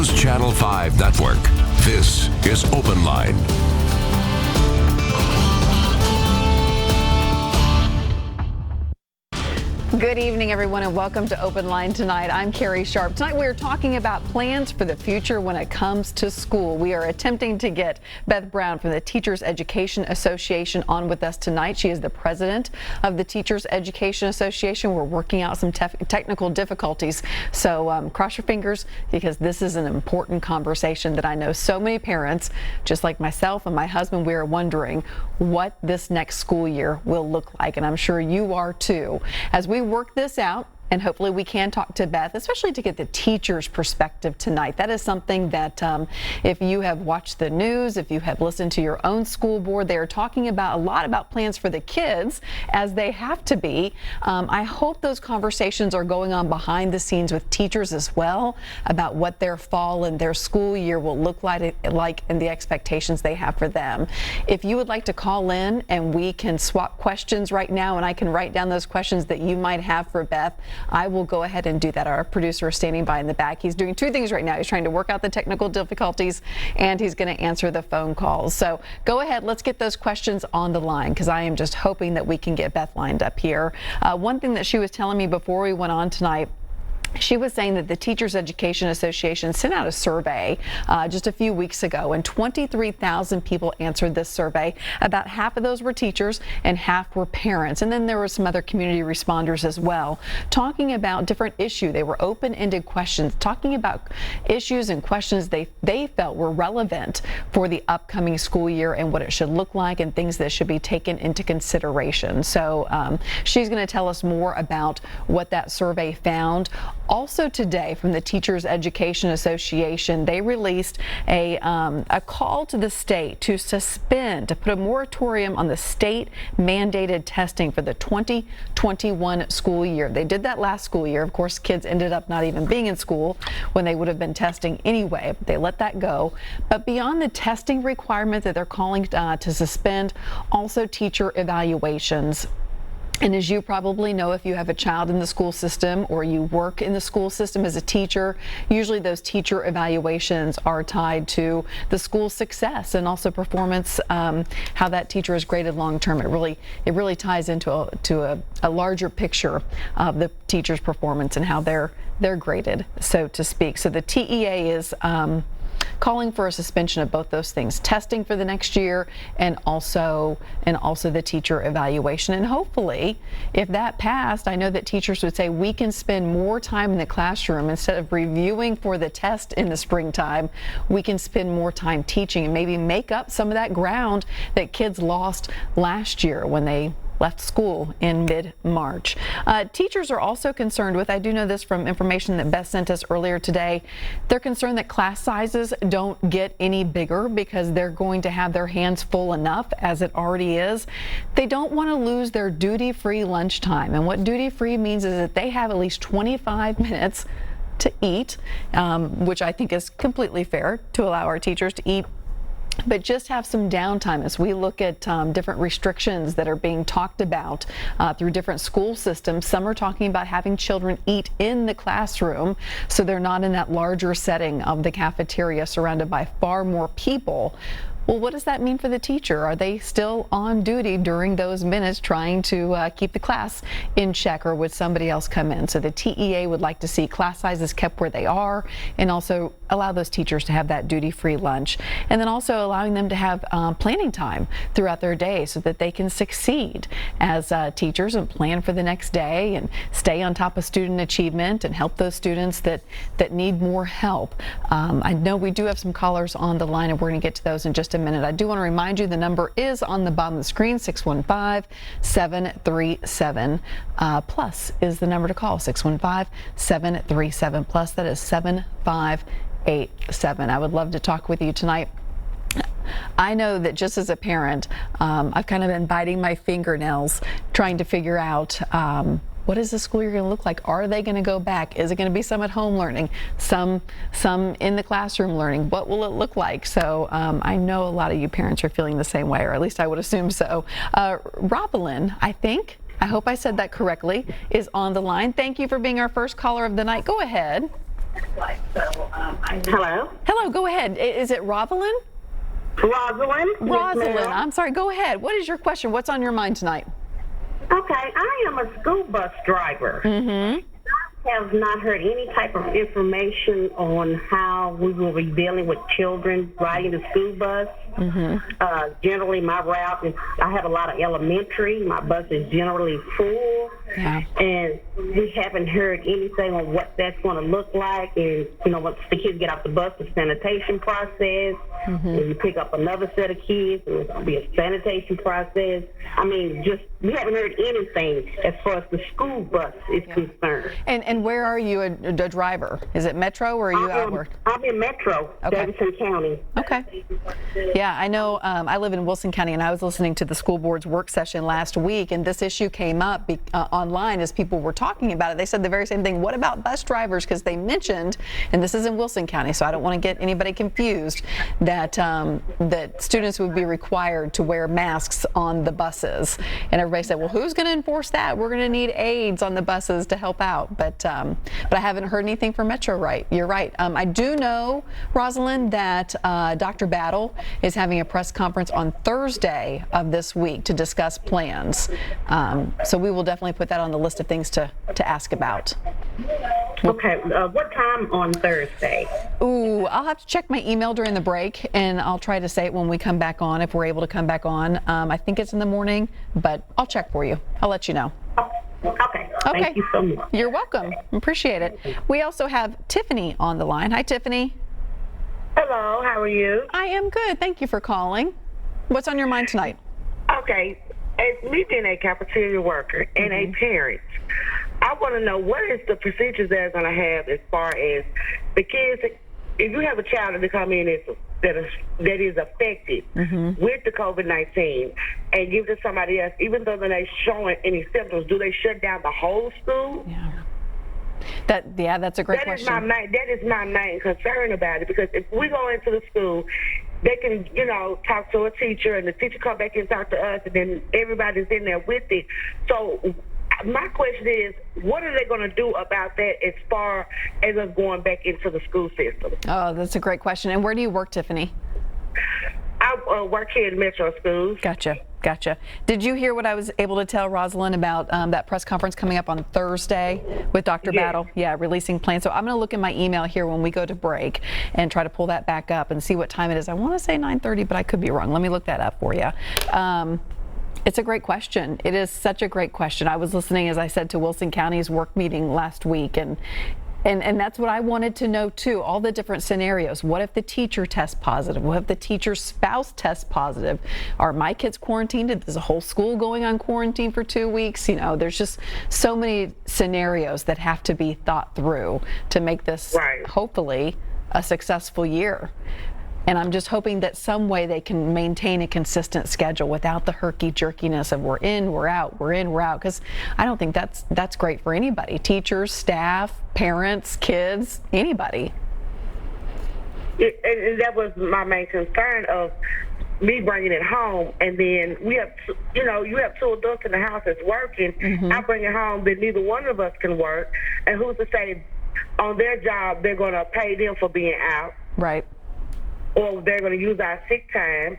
NewsChannel 5 Network. This is Open Line. Good evening, everyone, and welcome to Open Line tonight. I'm Carrie Sharp. Tonight we are talking about plans for the future when it comes to school. We are attempting to get Beth Brown from the Teachers Education Association on with us tonight. She is the president of the Teachers Education Association. We're working out some technical difficulties, so cross your fingers, because this is an important conversation that I know so many parents, just like myself and my husband, we are wondering what this next school year will look like, and I'm sure you are too. As we work this out, and hopefully we can talk to Beth, especially to get the teacher's perspective tonight. That is something that if you have watched the news, if you have listened to your own school board, they are talking about a lot about plans for the kids, as they have to be. I hope those conversations are going on behind the scenes with teachers as well about what their fall and their school year will look like and the expectations they have for them. If you would like to call in and we can swap questions right now, and I can write down those questions that you might have for Beth, I will go ahead and do that. Our producer is standing by in the back. He's doing two things right now. He's trying to work out the technical difficulties, and he's going to answer the phone calls. So go ahead, let's get those questions on the line, because I am just hoping that we can get Beth lined up here. One thing that she was telling me before we went on tonight, she was saying that the Teachers Education Association sent out a survey just a few weeks ago, and 23,000 people answered this survey. About half of those were teachers and half were parents. And then there were some other community responders as well, talking about different issues. They were open-ended questions, talking about issues and questions they felt were relevant for the upcoming school year and what it should look like and things that should be taken into consideration. So she's going to tell us more about what that survey found. Also today, from the Teachers Education Association, they released a call to the state to suspend, to put a moratorium on the state mandated testing for the 2021 school year. They did that last school year. Of course, kids ended up not even being in school when they would have been testing anyway. They let that go. But beyond the testing requirement that they're calling to suspend, also teacher evaluations. And as you probably know, if you have a child in the school system or you work in the school system as a teacher, usually those teacher evaluations are tied to the school's success and also performance, how that teacher is graded long term. It really ties into a larger picture of the teacher's performance and how they're graded, so to speak. So the TEA is calling for a suspension of both those things, testing for the next year and also the teacher evaluation. And hopefully, if that passed, I know that teachers would say we can spend more time in the classroom instead of reviewing for the test in the springtime. We can spend more time teaching and maybe make up some of that ground that kids lost last year when they left school in mid-March. Teachers are also concerned with, I do know this from information that Beth sent us earlier today, they're concerned that class sizes don't get any bigger because they're going to have their hands full enough as it already is. They don't want to lose their duty-free lunchtime. And what duty-free means is that they have at least 25 minutes to eat, which I think is completely fair to allow our teachers to eat, but just have some downtime as we look at different restrictions that are being talked about through different school systems. Some are talking about having children eat in the classroom so they're not in that larger setting of the cafeteria surrounded by far more people. Well, what does that mean for the teacher? Are they still on duty during those minutes trying to keep the class in check, or would somebody else come in? So the TEA would like to see class sizes kept where they are and also allow those teachers to have that duty-free lunch. And then also allowing them to have planning time throughout their day so that they can succeed as teachers and plan for the next day and stay on top of student achievement and help those students that need more help. I know we do have some callers on the line, and we're going to get to those in just a minute. I do want to remind you the number is on the bottom of the screen, 615-737 plus is the number to call, 615-737 plus. That is 7587. I would love to talk with you tonight. I know that just as a parent, I've kind of been biting my fingernails trying to figure out what is the school year going to look like? Are they going to go back? Is it going to be some at home learning, some in the classroom learning? What will it look like? So I know a lot of you parents are feeling the same way, or at least I would assume so. Robelyn, I hope I said that correctly, is on the line. Thank you for being our first caller of the night. Go ahead. Hello? Hello, go ahead. Is it Rosalind? Rosalind? Yes, Rosalind, ma'am. I'm sorry, go ahead. What is your question? What's on your mind tonight? Okay, I am a school bus driver. Mm-hmm. I have not heard any type of information on how we will be dealing with children riding the school bus. Generally, my route is, I have a lot of elementary. My bus is generally full. Yeah. And we haven't heard anything on what that's going to look like. And, once the kids get off the bus, the sanitation process. And you pick up another set of kids, and it's going to be a sanitation process. I mean, we haven't heard anything as far as the school bus is concerned. And where are you a driver? Is it Metro or are you outward? I'm in Metro, Davidson County. Okay. Yeah, I know. I live in Wilson County, and I was listening to the school board's work session last week, and this issue came up online as people were talking about it. They said the very same thing. What about bus drivers? Because they mentioned, and this is in Wilson County, so I don't want to get anybody confused, that that students would be required to wear masks on the buses. And everybody said, well, who's going to enforce that? We're going to need aides on the buses to help out. But I haven't heard anything from Metro. Right, you're right. I do know, Rosalind, that Dr. Battle is having a press conference on Thursday of this week to discuss plans. So we will definitely put that on the list of things to ask about. Okay, what time on Thursday? Ooh, I'll have to check my email during the break, and I'll try to say it when we come back on, if we're able to come back on. I think it's in the morning, but I'll check for you. I'll let you know. Okay. Thank you so much. You're welcome. Appreciate it. We also have Tiffany on the line. Hi, Tiffany. Hello, how are you? I am good. Thank you for calling. What's on your mind tonight? Okay, as me being a cafeteria worker and a parent, I want to know what is the procedures they're going to have as far as the kids. If you have a child that come in that is affected with the COVID-19 and give it to somebody else, even though they're not showing any symptoms, do they shut down the whole school? Yeah. That's a great question. That is my main concern about it, because if we go into the school, they can, talk to a teacher, and the teacher come back and talk to us, and then everybody's in there with it. So my question is, what are they going to do about that as far as us going back into the school system? Oh, that's a great question. And where do you work, Tiffany? I work here in Metro Schools. Gotcha. Did you hear what I was able to tell Rosalind about that press conference coming up on Thursday with Dr. Battle? Yeah, releasing plans. So I'm going to look in my email here when we go to break and try to pull that back up and see what time it is. I want to say 9:30, but I could be wrong. Let me look that up for you. It's a great question. It is such a great question. I was listening, as I said, to Wilson County's work meeting last week, and that's what I wanted to know too, all the different scenarios. What if the teacher tests positive? What if the teacher's spouse tests positive? Are my kids quarantined? Is the whole school going on quarantine for 2 weeks? There's just so many scenarios that have to be thought through to make this hopefully a successful year. And I'm just hoping that some way they can maintain a consistent schedule without the herky-jerkiness of we're in, we're out, we're in, we're out. Because I don't think that's great for anybody. Teachers, staff, parents, kids, anybody. And that was my main concern of me bringing it home, and then we have, you have two adults in the house that's working. I bring it home, then neither one of us can work. And who's to say on their job they're going to pay them for being out? Right. Or they're going to use our sick time.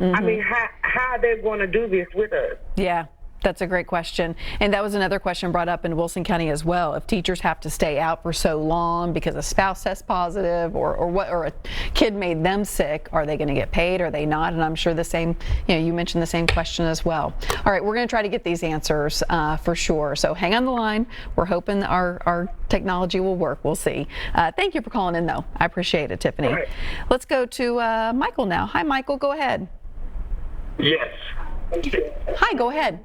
I mean, how are they going to do this with us? Yeah. That's a great question. And that was another question brought up in Wilson County as well. If teachers have to stay out for so long because a spouse tests positive or a kid made them sick, are they going to get paid? Are they not? And I'm sure the same, you mentioned the same question as well. All right, we're going to try to get these answers for sure. So hang on the line. We're hoping our technology will work. We'll see. Thank you for calling in, though. I appreciate it, Tiffany. Right. Let's go to Michael now. Hi, Michael. Go ahead. Yes. Hi, go ahead.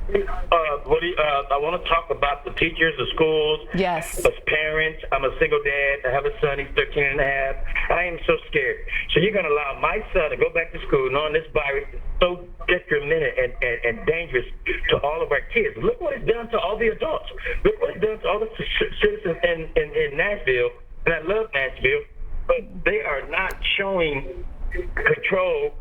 I want to talk about the teachers, the schools. Yes. As parents, I'm a single dad. I have a son. He's 13 and a half. I am so scared. So you're going to allow my son to go back to school knowing this virus is so detrimental and dangerous to all of our kids. Look what it's done to all the adults. Look what it's done to all the citizens in Nashville. And I love Nashville, but they are not showing control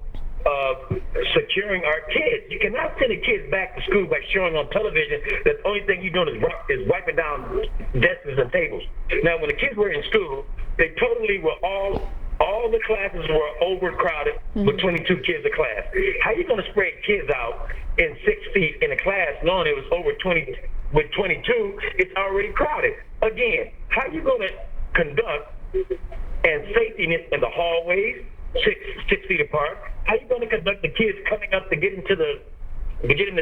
of securing our kids. You cannot send the kids back to school by showing on television that the only thing you're doing is wiping down desks and tables. Now, when the kids were in school, they totally were all the classes were overcrowded with 22 kids a class. How are you going to spread kids out in 6 feet in a class knowing it was over 20? With 22, it's already crowded. Again, how are you going to conduct and safety in the hallways, six feet apart? How are you going to conduct the kids coming up to get into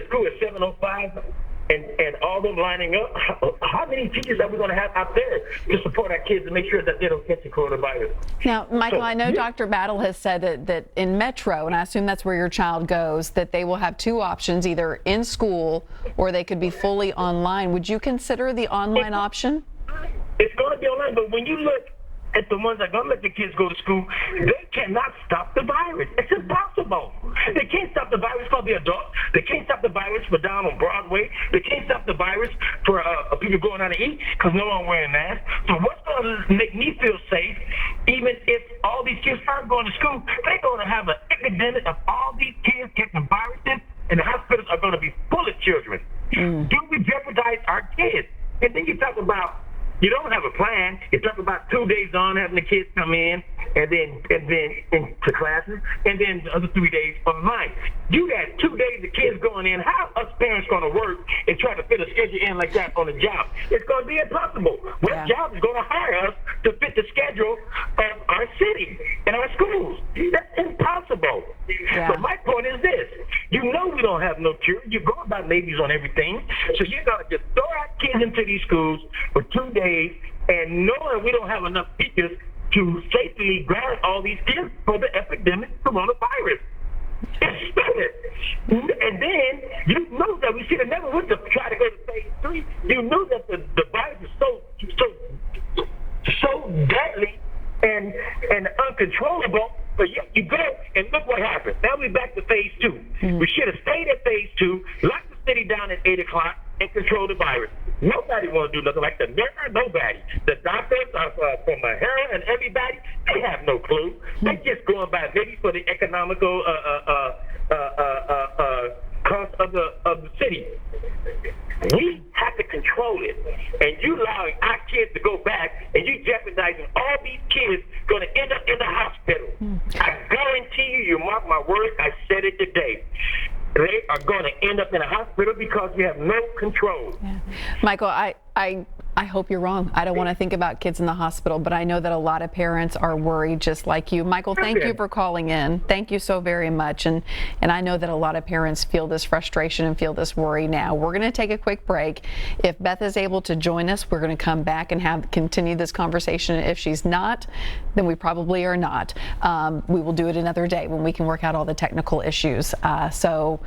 school at 7:05? And all them lining up, how many teachers are we going to have out there to support our kids and make sure that they don't catch the coronavirus? Now, Michael, I know Dr. Battle has said that in Metro, and I assume that's where your child goes, that they will have two options, either in school or they could be fully online. Would you consider the online option? It's going to be online, but when you look at the ones that are going to let the kids go to school, they cannot stop the virus. It's impossible. They can't stop the virus for the adults. They can't stop the virus for down on Broadway. They can't stop the virus for people going out to eat because no one wearing masks. So what's going to make me feel safe, even if all these kids start going to school, they're going to have an epidemic of all these kids getting viruses, and the hospitals are going to be full of children. Do we jeopardize our kids? And then you talk about you don't have a plan. You talk about 2 days on having the kids come in and then into classes, and then the other 3 days online. You got 2 days of kids going in. How us parents going to work and try to fit a schedule in like that on the job? It's going to be impossible. What job is going to hire us to fit the schedule of our city and our schools? That's impossible. Yeah. So my point is this. You know we don't have no cure. You're going about ladies on everything. So you got to just throw our kids into these schools for 2 days and knowing we don't have enough teachers to safely grant all these kids for the epidemic coronavirus. It's stupid. And then you know that we should have never went to try to go to phase 3. You knew that the virus is so deadly and uncontrollable. But yet you go and look what happened. Now we're back to phase 2. We should have stayed at phase 2, locked the city down at 8 o'clock, and control the virus. Nobody want to do nothing like that. Nobody. The doctors from Mahara and everybody, they have no clue. They're just going by maybe for the economical cost of the city. We have to control it. And you allowing our kids to go back and you jeopardizing all these kids going to end up in the hospital. I guarantee you mark my words, I said it today. They are going to end up in a hospital because we have no control. Yeah. Michael, I hope you're wrong. I don't want to think about kids in the hospital, but I know that a lot of parents are worried just like you. Michael, thank you for calling in. Thank you so very much. And I know that a lot of parents feel this frustration and feel this worry now. We're going to take a quick break. If Beth is able to join us, we're going to come back and continue this conversation. If she's not, then we probably are not. We will do it another day when we can work out all the technical issues. So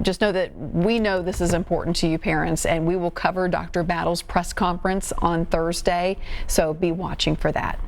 just know that we know this is important to you parents, and we will cover Dr. Battle's press conference on Thursday, so be watching for that.